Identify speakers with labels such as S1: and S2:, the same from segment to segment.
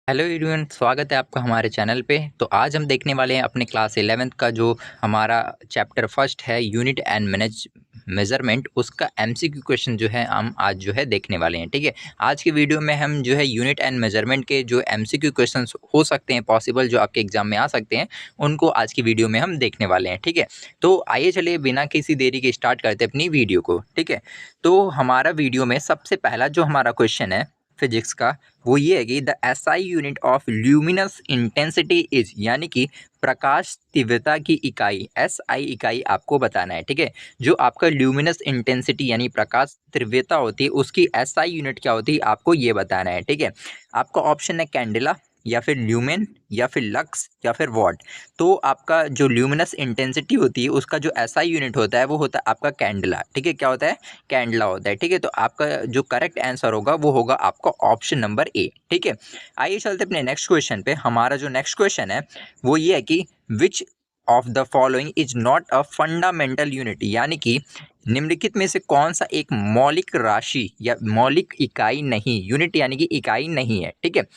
S1: Hello everyone, स्वागत है आपका हमारे चैनल पे। तो आज हम देखने वाले हैं अपने क्लास 11th का जो हमारा चैप्टर फर्स्ट है यूनिट एंड मैनेज मेजरमेंट, उसका एमसीक्यू क्वेश्चन जो है हम आज जो है देखने वाले हैं। ठीक है, आज की वीडियो में हम जो है यूनिट एंड मेजरमेंट के जो एमसीक्यू क्वेश्चन हो सकते हैं पॉसिबल, जो आपके एग्जाम में आ सकते हैं, उनको आज की वीडियो में हम देखने वाले हैं। ठीक है, तो आइए चलिए बिना किसी देरी के स्टार्ट करते हैं अपनी वीडियो को। ठीक है, तो हमारा वीडियो में सबसे पहला जो हमारा क्वेश्चन है फिजिक्स का, वो ये है कि the SI unit of luminous intensity is, यानी कि प्रकाश तीव्रता की इकाई एसआई इकाई आपको बताना है। ठीक है, जो आपका ल्यूमिनस इंटेंसिटी यानी प्रकाश तीव्रता होती है, उसकी एसआई यूनिट क्या होती है आपको ये बताना है। ठीक है, आपका ऑप्शन है कैंडेला, या फिर ल्यूमेन, या फिर लक्स, या फिर वॉट। तो आपका जो ल्यूमिनस इंटेंसिटी होती है उसका जो एसआई यूनिट होता है वो होता है आपका कैंडला। ठीक है, क्या होता है? कैंडला होता है। ठीक है, तो आपका जो करेक्ट आंसर होगा वो होगा आपका ऑप्शन नंबर ए। ठीक है, आइए चलते अपने नेक्स्ट क्वेश्चन पे। हमारा जो नेक्स्ट क्वेश्चन है वो ये है कि which of the following is not a fundamental unit, यानी कि निम्नलिखित में से कौन सा एक मौलिक राशि या मौलिक इकाई नहीं, यूनिट यानी कि इकाई नहीं है। ठीक है,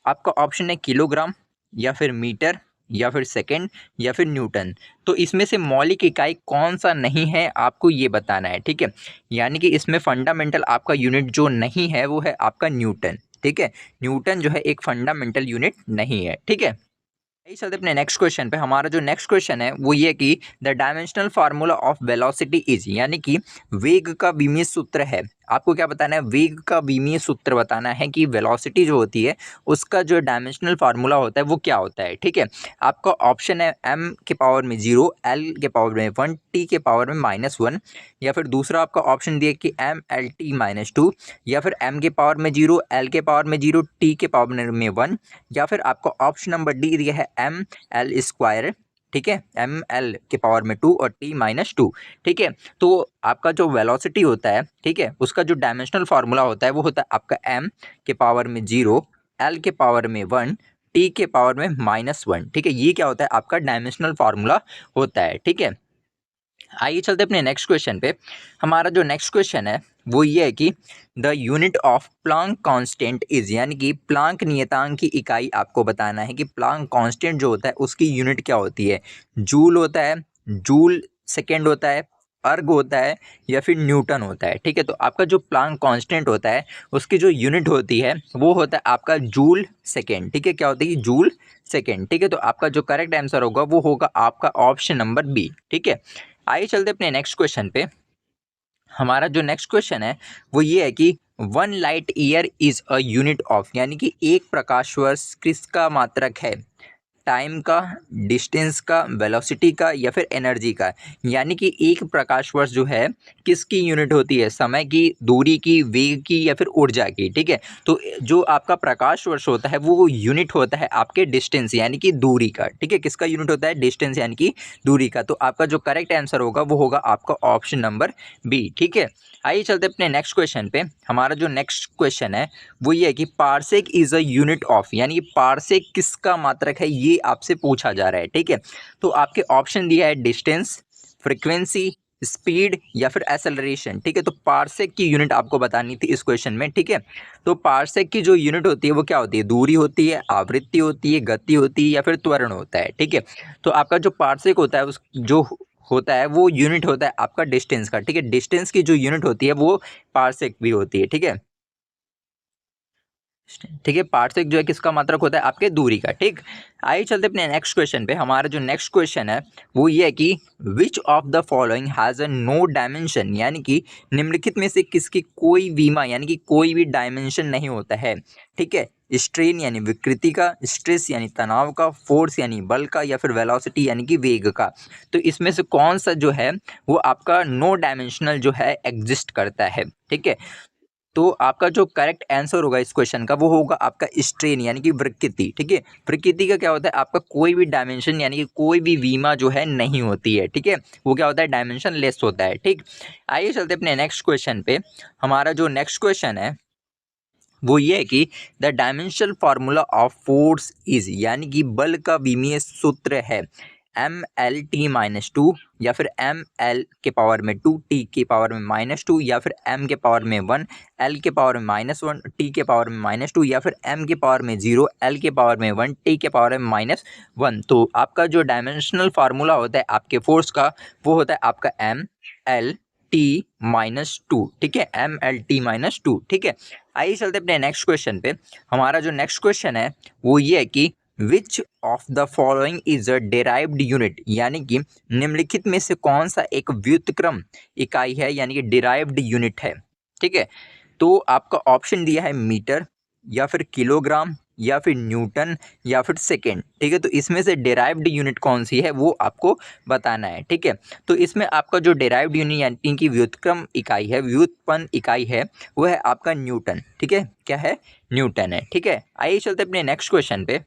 S1: आपका ऑप्शन है किलोग्राम, या फिर मीटर, या फिर सेकंड, या फिर न्यूटन। तो इसमें से मौलिक इकाई कौन सा नहीं है आपको ये बताना है। ठीक है, यानी कि इसमें फंडामेंटल आपका यूनिट जो नहीं है वो है आपका न्यूटन। ठीक है, न्यूटन जो है एक फंडामेंटल यूनिट नहीं है। ठीक है, यही चलते अपने नेक्स्ट क्वेश्चन पे। हमारा जो नेक्स्ट क्वेश्चन है वो ये कि the dimensional formula of velocity is, यानी कि वेग का विमीय सूत्र है। आपको क्या बताना है? वेग का विमीय सूत्र बताना है कि वेलोसिटी जो होती है उसका जो डायमेंशनल फार्मूला होता है वो क्या होता है। ठीक है, आपका ऑप्शन है m के पावर में 0, l के पावर में 1, t के पावर में -1, या फिर दूसरा आपका ऑप्शन दिया कि m l t-2, या फिर m के पावर में 0, l के पावर में 0, t के पावर में 1, या फिर आपका ऑप्शन नंबर डी दिया है ml²। ठीक है, ml के पावर में 2 और t-2। ठीक है, तो आपका जो वेलोसिटी होता है, ठीक है, उसका जो डायमेंशनल फार्मूला होता है वो होता है आपका m के पावर में 0, l के पावर में 1, t के पावर में -1। ठीक है, ये क्या होता है? आपका डायमेंशनल फार्मूला होता है। ठीक है, आइए चलते अपने नेक्स्ट क्वेश्चन पे। हमारा जो नेक्स्ट क्वेश्चन है वो ये है कि the unit of Planck constant is, यानी कि प्लांक नियतांक की इकाई आपको बताना है कि प्लांक कांस्टेंट जो होता है उसकी यूनिट क्या होती है। जूल होता है, जूल सेकेंड होता है, अर्ग होता है, या फिर न्यूटन होता है। ठीक है, तो आपका जो प्लांक कांस्टेंट होता है उसकी जो यूनिट होती है वो होता है आपका जूल सेकेंड। ठीक है, क्या होती है? Joule second. ठीक है, तो आपका जो करेक्ट आंसर होगा वो होगा आपका ऑप्शन नंबर बी। ठीक है, आइए चलते अपने नेक्स्ट क्वेश्चन पे। हमारा जो नेक्स्ट क्वेश्चन है वो ये है कि 1 light year is a unit of, यानी कि एक प्रकाश वर्ष किसका मात्रक है? टाइम का, डिस्टेंस का, वेलोसिटी का, या फिर एनर्जी का। यानी कि एक प्रकाश वर्ष जो है किसकी यूनिट होती है? समय की, दूरी की, वेग की, या फिर ऊर्जा की। ठीक है, तो जो आपका प्रकाश वर्ष होता है वो यूनिट होता है आपके डिस्टेंस यानी कि दूरी का। ठीक है, किसका यूनिट होता है? डिस्टेंस यानी कि दूरी का। तो आपका जो करेक्ट आंसर होगा वो होगा आपका ऑप्शन नंबर बी। ठीक है, आइए चलते अपने नेक्स्ट क्वेश्चन पे। हमारा जो नेक्स्ट क्वेश्चन है वो ये है कि parsec is a unit of, यानी कि पार्सेक किसका मात्रक है ये आपसे पूछा जा रहा है। ठीक है, तो आपके ऑप्शन दिया है डिस्टेंस, फ्रीक्वेंसी, स्पीड, या फिर एक्सेलरेशन। ठीक है, तो पार्सेक की यूनिट आपको बतानी थी इस क्वेश्चन में। ठीक है, तो पार्सेक की जो यूनिट होती है वो क्या होती है? दूरी होती है, आवृत्ति होती है, गति होती है, या फिर त्वरण होता है। ठीक है, तो आपका जो पार्सेक होता है उस जो होता है वो यूनिट होता है आपका डिस्टेंस का। ठीक है, डिस्टेंस की जो यूनिट होती है वो पार्सेक भी होती है। ठीक है, ठीक है, पार्सेक जो है किसका मात्रक होता है? आपके दूरी का। ठीक, आइए चलते अपने नेक्स्ट क्वेश्चन पे। हमारा जो नेक्स्ट क्वेश्चन है वो ये है कि which of the following has a no dimension, यानी कि निम्नलिखित में से किसकी कोई विमा यानी कि कोई भी डायमेंशन नहीं होता है। ठीक है, स्ट्रेन यानी विकृति का, स्ट्रेस यानी तनाव का, फोर्स यानी बल का, या फिर वेलोसिटी यानी कि वेग का। तो इसमें से कौन सा जो है वो आपका नो डायमेंशनल जो है एग्जिस्ट करता है? ठीक है, तो आपका जो करेक्ट आंसर होगा इस क्वेश्चन का वो होगा आपका स्ट्रेन यानी कि विकृति। ठीक है, विकृति का क्या होता है? आपका कोई भी डायमेंशन यानी कि कोई भी विमा जो है नहीं होती है। ठीक है, वो क्या होता है? डायमेंशन लेस होता है। ठीक, आइए चलते अपने नेक्स्ट क्वेश्चन पे। हमारा जो नेक्स्ट क्वेश्चन है वो ये है कि the dimensional formula of force is, यानी कि बल का विमीय सूत्र है mLt-2 या फिर mL⁻², t⁻², या फिर m⁻1, L⁻1, t⁻², या फिर m⁻0, L⁻1, t⁻1। तो आपका जो डायमेंशनल फार्मूला होता है आपके फोर्स का वो होता है आपका mLt-2, ठीक है, mLt-2, ठीक है। आइए चलते अपने नेक्स्ट क्वेश्चन पे। हमारा जो नेक्स्ट क्वेश्चन है वो ये है कि which of the following is a derived unit, यानी कि निम्नलिखित में से कौन सा एक व्युत्क्रम इकाई है, यानी कि डेराइव्ड यूनिट है, ठीक है। तो आपका ऑप्शन दिया है मीटर, या फिर किलोग्राम, या फिर न्यूटन, या फिर सेकेंड, ठीक है। तो इसमें से डेराइव्ड यूनिट कौन सी है वो आपको बताना है, ठीक है। तो इसमें आपका जो डेराइव्ड यूनिट यानी कि व्युत्क्रम इकाई है, व्युत्पन्न इकाई है, वो है आपका न्यूटन, ठीक है। क्या है? न्यूटन है, ठीक है। आइए चलते अपने नेक्स्ट क्वेश्चन पे।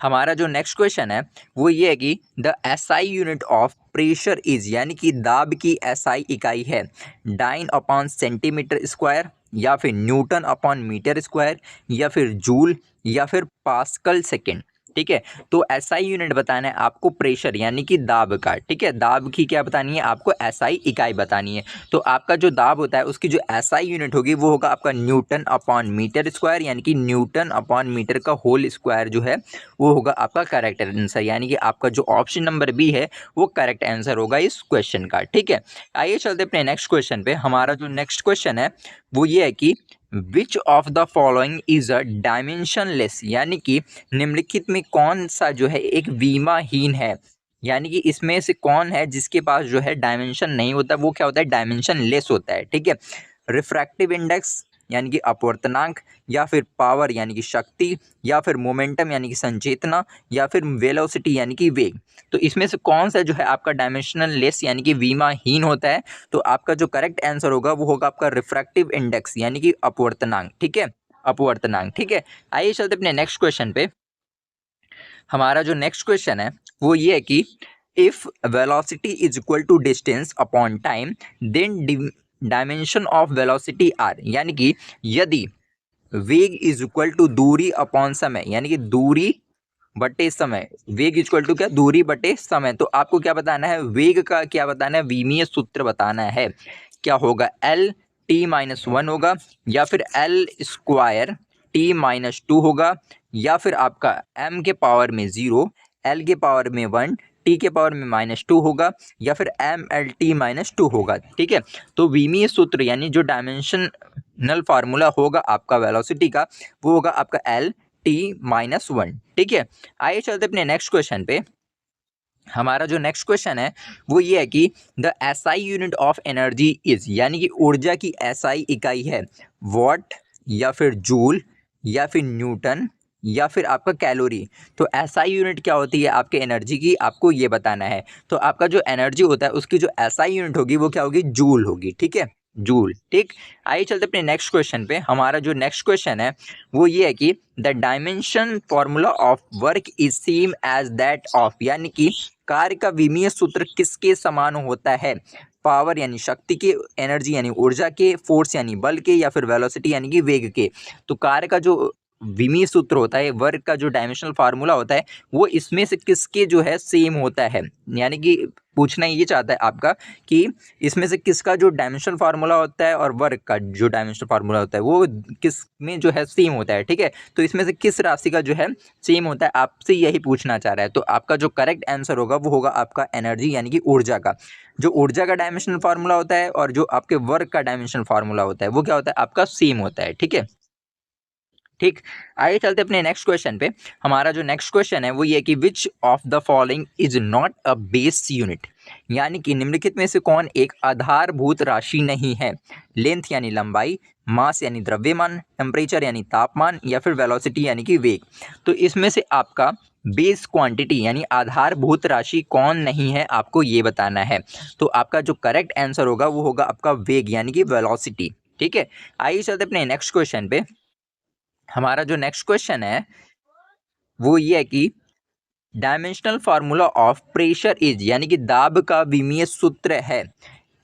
S1: हमारा जो नेक्स्ट क्वेश्चन है वो ये है कि the SI unit of pressure is, यानी कि दाब की एसआई इकाई है N/सेंटीमीटर स्क्वायर, या फिर N/मीटर स्क्वायर, या फिर जूल, या फिर पास्कल सेकेंड, ठीक है। तो एसआई यूनिट बताना है आपको प्रेशर यानी कि दाब का, ठीक है। दाब की क्या बतानी है आपको? एसआई इकाई बतानी है। तो आपका जो दाब होता है उसकी जो एसआई यूनिट होगी वो होगा आपका N/मीटर स्क्वायर, यानी कि N/मीटर का होल स्क्वायर जो है वो होगा आपका करेक्ट आंसर, यानी कि आपका जो ऑप्शन नंबर बी है वो करेक्ट आंसर होगा इस क्वेश्चन का, ठीक है। आइए चलते अपने नेक्स्ट क्वेश्चन पे। हमारा जो नेक्स्ट क्वेश्चन है वो ये है कि which of the following is a dimensionless, यानी कि निम्नलिखित में कौन सा जो है एक विमाहीन है, यानी कि इसमें से कौन है जिसके पास जो है डायमेंशन नहीं होता, वो क्या होता है? डायमेंशन लेस होता है, ठीक है। रिफ्रैक्टिव इंडेक्स यानी कि अपवर्तनांक, या फिर पावर यानी कि शक्ति, या फिर मोमेंटम यानी कि संचेतना, या फिर वेलोसिटी यानी कि वेग। तो इसमें से कौन सा जो है आपका डायमेंशनल लेस यानी कि विमाहीन होता है? तो आपका जो करेक्ट आंसर होगा वो होगा आपका रिफ्रैक्टिव इंडेक्स यानी कि अपवर्तनांक, ठीक है, अपवर्तनांक, ठीक है। आइए चलते अपने नेक्स्ट क्वेश्चन पे। हमारा जो नेक्स्ट क्वेश्चन है वो ये है कि if velocity is equal to distance upon time then dimension of velocity are, यानी कि यदि वेग इज इक्वल टू दूरी अपॉन समय, यानी कि दूरी बटे समय, वेग इज इक्वल टू क्या? दूरी बटे समय। तो आपको क्या बताना है? वेग का क्या बताना है? विमीय सूत्र बताना है। क्या होगा? L⁻t-1 होगा, या फिर L² T-2 होगा, या फिर आपका m⁻0, L⁻1, T⁻2 होगा, या फिर mLt-2 होगा, ठीक है। तो विमीय सूत्र यानी जो डायमेंशनल फार्मूला होगा आपका वेलोसिटी का वो होगा आपका L⁻t-1, ठीक है। आइए चलते अपने नेक्स्ट क्वेश्चन पे। हमारा जो नेक्स्ट क्वेश्चन है वो ये है कि the SI unit of energy is, यानी कि ऊर्जा की एसआई इकाई है वॉट, या फिर जूल, या फिर न्यूटन, या फिर आपका कैलोरी। तो एसआई यूनिट क्या होती है आपके एनर्जी की, आपको ये बताना है। तो आपका जो एनर्जी होता है उसकी जो एसआई यूनिट होगी वो क्या होगी? जूल होगी, ठीक है, जूल, ठीक। आइए चलते अपने नेक्स्ट क्वेश्चन पे। हमारा जो नेक्स्ट क्वेश्चन है वो ये है कि the dimension formula of work is same as that of, यानी कि कार्य का विमीय सूत्र किसके समान होता है? पावर यानी शक्ति के, एनर्जी यानी ऊर्जा के, फोर्स यानी बल के, या फिर वेलोसिटी यानी कि वेग के। तो कार्य का जो विमीय सूत्र होता है, वर्क का जो डायमेंशनल फार्मूला होता है वो इसमें से किसके जो है सेम होता है, यानी कि पूछना ये चाहता है आपका कि इसमें से किसका जो डायमेंशनल फार्मूला होता है और वर्क का जो डायमेंशनल फार्मूला होता है वो किस में जो है सेम होता है, ठीक है। तो इसमें से किस राशि का जो है सेम होता है, आपसे यही पूछना चाह रहा है। तो आपका जो करेक्ट आंसर होगा वो होगा आपका एनर्जी यानी कि ऊर्जा का। जो ऊर्जा का डायमेंशनल फार्मूला होता है और जो आपके वर्क का डायमेंशनल फार्मूला होता है वो क्या होता है? आपका सेम होता है, ठीक है, ठीक। आइए चलते अपने नेक्स्ट क्वेश्चन पे। हमारा जो नेक्स्ट क्वेश्चन है वो ये कि which of the following is not a base unit, यानी कि निम्नलिखित में से कौन एक आधारभूत राशि नहीं है? लेंथ यानी लंबाई, मास यानी द्रव्यमान, टेम्परेचर यानी तापमान, या फिर वेलोसिटी यानी कि वेग। तो इसमें से आपका बेस क्वांटिटी यानी आधारभूत राशि कौन नहीं है आपको ये बताना है। तो आपका जो करेक्ट आंसर होगा वो होगा आपका वेग यानी कि वेलोसिटी, ठीक है। आइए चलते अपने नेक्स्ट क्वेश्चन पे। हमारा जो नेक्स्ट क्वेश्चन है वो ये है कि dimensional formula of pressure is, यानी कि दाब का विमीय सूत्र है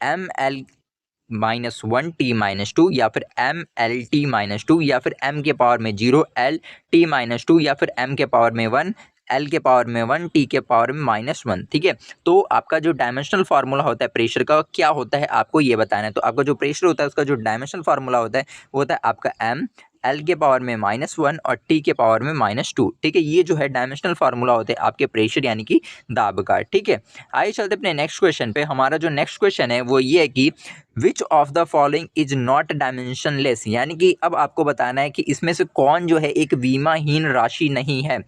S1: ML-1T-2, या फिर MLT-2, या फिर m⁻0 L T-2, या फिर m⁻1 एल के पावर में 1 टी के पावर में -1, ठीक है। तो आपका जो डायमेंशनल फार्मूला होता है प्रेशर का क्या होता है आपको ये बताना है। तो आपका जो प्रेशर होता है उसका जो डायमेंशनल फार्मूला होता है वो होता है आपका एम एल के पावर में -1 और टी के पावर में -2, ठीक है। ये जो है डायमेंशनल फार्मूला होते हैं आपके प्रेशर यानी कि दाब का, ठीक है। आइए चलते अपने नेक्स्ट क्वेश्चन पे। हमारा जो नेक्स्ट क्वेश्चन है वो ये है कि which of the following is not dimensionless, यानी कि अब आपको बताना है कि इसमें से कौन जो है एक विमाहीन राशि नहीं है,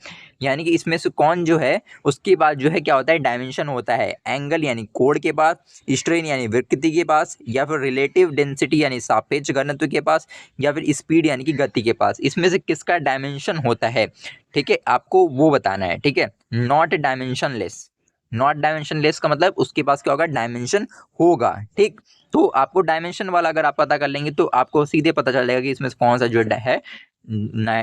S1: यानी कि इसमें से कौन जो है उसके बाद जो है क्या होता है डायमेंशन होता है। एंगल यानी कोण के पास, स्ट्रेन यानी विकृति के पास, या फिर रिलेटिव डेंसिटी यानी सापेक्ष घनत्व के पास, या फिर स्पीड यानी कि गति के पास। इसमें से किसका डायमेंशन होता है, ठीक है, आपको वो बताना है, ठीक है। नॉट डायमेंशनलेस, नॉट डायमेंशनलेस का मतलब उसके पास क्या होगा, डायमेंशन होगा, ठीक। तो आपको डायमेंशन वाला अगर आप पता कर लेंगे तो आपको सीधे पता चल जाएगा कि इसमें से कौन सा जो है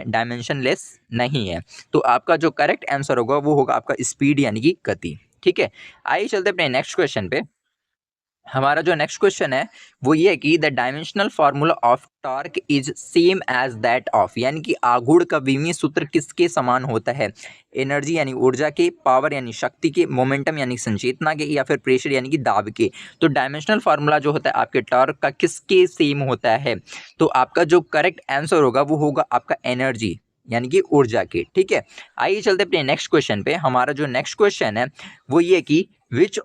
S1: डायमेंशनलेस नहीं है। तो आपका जो करेक्ट आंसर होगा वो होगा आपका स्पीड यानी कि गति, ठीक है। आइए चलते अपने नेक्स्ट क्वेश्चन पे। हमारा जो नेक्स्ट क्वेश्चन है वो ये है कि the dimensional formula of torque is same as that of, यानी कि आघूर्ण का विमीय सूत्र किसके समान होता है। एनर्जी यानी ऊर्जा के, पावर यानी शक्ति के, मोमेंटम यानी संचेतना के, या फिर प्रेशर यानी कि दाब के। तो डायमेंशनल फार्मूला जो होता है आपके टॉर्क का किसके सेम होता है। तो आपका जो करेक्ट आंसर होगा वो होगा आपका एनर्जी यानी कि ऊर्जा के, ठीक है। आइए चलते अपने नेक्स्ट क्वेश्चन पे। हमारा जो नेक्स्ट क्वेश्चन है वो ये कि विच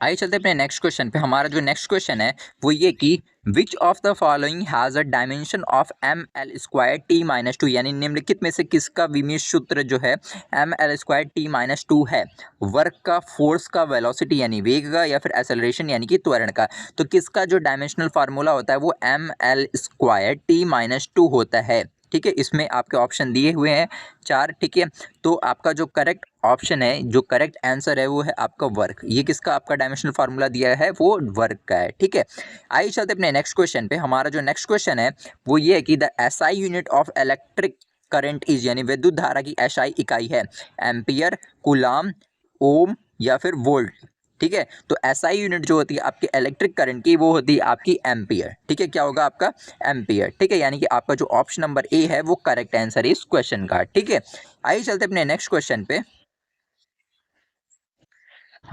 S1: आइए चलते अपने नेक्स्ट क्वेश्चन पे। हमारा जो नेक्स्ट क्वेश्चन है वो ये कि which of the following has a dimension of M L square T -2, यानी निम्नलिखित में से किसका विमीय सूत्र जो है एम एल स्क्वायर टी -2 है। वर्क का, फोर्स का, वेलोसिटी यानी वेग का, या फिर एक्सेलरेशन यानी कि त्वरण का। तो किसका जो डायमेंशनल फार्मूला होता है वो एम एल स्क्वायर टी -2 होता है, ठीक है। इसमें आपके ऑप्शन दिए हुए हैं 4, ठीक है। तो आपका जो करेक्ट ऑप्शन है, जो करेक्ट आंसर है वो है आपका वर्क। ये किसका आपका डायमेंशनल फार्मूला दिया है वो वर्क का है, ठीक है। आइए चलते अपने नेक्स्ट क्वेश्चन पे। हमारा जो नेक्स्ट क्वेश्चन है वो ये है कि the SI unit of electric current is, यानी विद्युत धारा की एसआई इकाई है एम्पियर, कूलाम, ओम, या फिर वोल्ट, ठीक है। तो एसआई यूनिट जो होती है आपकी इलेक्ट्रिक करंट की वो होती है आपकी एम्पियर, ठीक है। क्या होगा आपका एम्पियर, ठीक है। यानी कि आपका जो ऑप्शन नंबर ए है वो करेक्ट आंसर है इस क्वेश्चन का, ठीक है। आइए चलते अपने नेक्स्ट क्वेश्चन पे।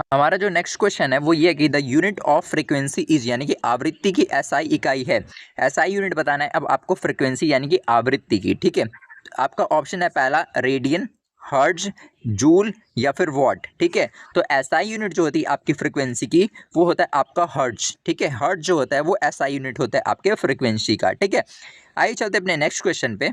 S1: हमारा जो नेक्स्ट क्वेश्चन है वो ये है कि the unit of frequency is, यानी कि आवृत्ति की एसआई इकाई है। एसआई यूनिट बताना है अब आपको फ्रीक्वेंसी यानी कि आवृत्ति की, ठीक है। आपका ऑप्शन है पहला रेडियन, हर्ट्ज, जूल, या फिर वॉट, ठीक है। तो एसआई यूनिट जो होती है आपकी फ्रीक्वेंसी की वो होता है आपका हर्ट्ज, ठीक है। हर्ट्ज जो होता है वो एसआई यूनिट होता है आपके फ्रीक्वेंसी का, ठीक है। आइए चलते अपने नेक्स्ट क्वेश्चन पे।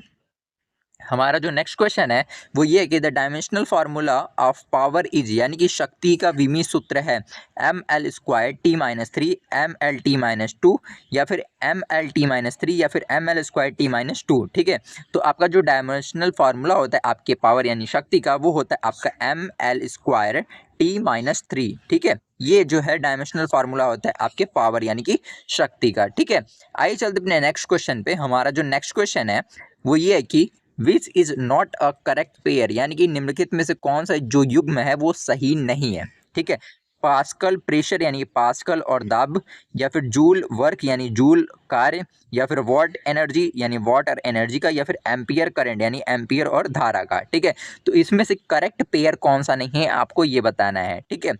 S1: हमारा जो नेक्स्ट क्वेश्चन है वो ये है कि the dimensional formula of power is, यानी कि शक्ति का विमीय सूत्र है M L square T -3 M L T -2, या फिर एम एल टी -3, या फिर एम एल स्क्वायर टी -2, ठीक है। तो आपका जो डायमेंशनल फार्मूला होता है आपके पावर यानी शक्ति का वो होता है आपका एम एल स्क्वायर टी -3, ठीक है। ये जो है डायमेंशनल फार्मूला होता है आपके पावर यानी कि शक्ति का, ठीक है। आइए चलते अपने नेक्स्ट क्वेश्चन पे। हमारा जो नेक्स्ट क्वेश्चन है वो ये है कि which is not a correct pair, यानी कि निम्नलिखित में से कौन सा जो युग्म है वो सही नहीं है, ठीक है। पास्कल प्रेशर यानी पास्कल और दाब, या फिर जूल वर्क यानी जूल कार्य, या फिर वॉट एनर्जी यानी वॉट और एनर्जी का, या फिर एम्पियर करंट यानी एम्पियर और धारा का, ठीक है। तो इसमें से करेक्ट पेयर कौन सा नहीं है आपको ये बताना है, ठीक है।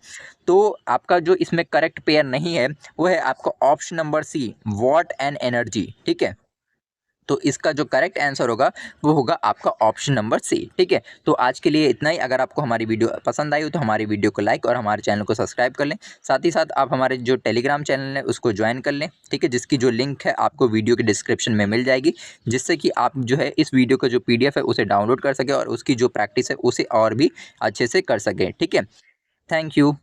S1: तो आपका जो इसमें करेक्ट पेयर नहीं है वो है आपका option number C, watt and energy, ठीक है। तो इसका जो करेक्ट आंसर होगा वो होगा आपका ऑप्शन नंबर सी, ठीक है। तो आज के लिए इतना ही। अगर आपको हमारी वीडियो पसंद आई हो तो हमारी वीडियो को लाइक और हमारे चैनल को सब्सक्राइब कर लें। साथ ही साथ आप हमारे जो टेलीग्राम चैनल है उसको ज्वाइन कर लें, ठीक है, जिसकी जो लिंक है आपको वीडियो के डिस्क्रिप्शन में मिल जाएगी, जिससे कि आप जो है इस वीडियो का जो PDF है उसे डाउनलोड कर सकें और उसकी जो प्रैक्टिस है उसे और भी अच्छे से कर सकें, ठीक है। Thank you.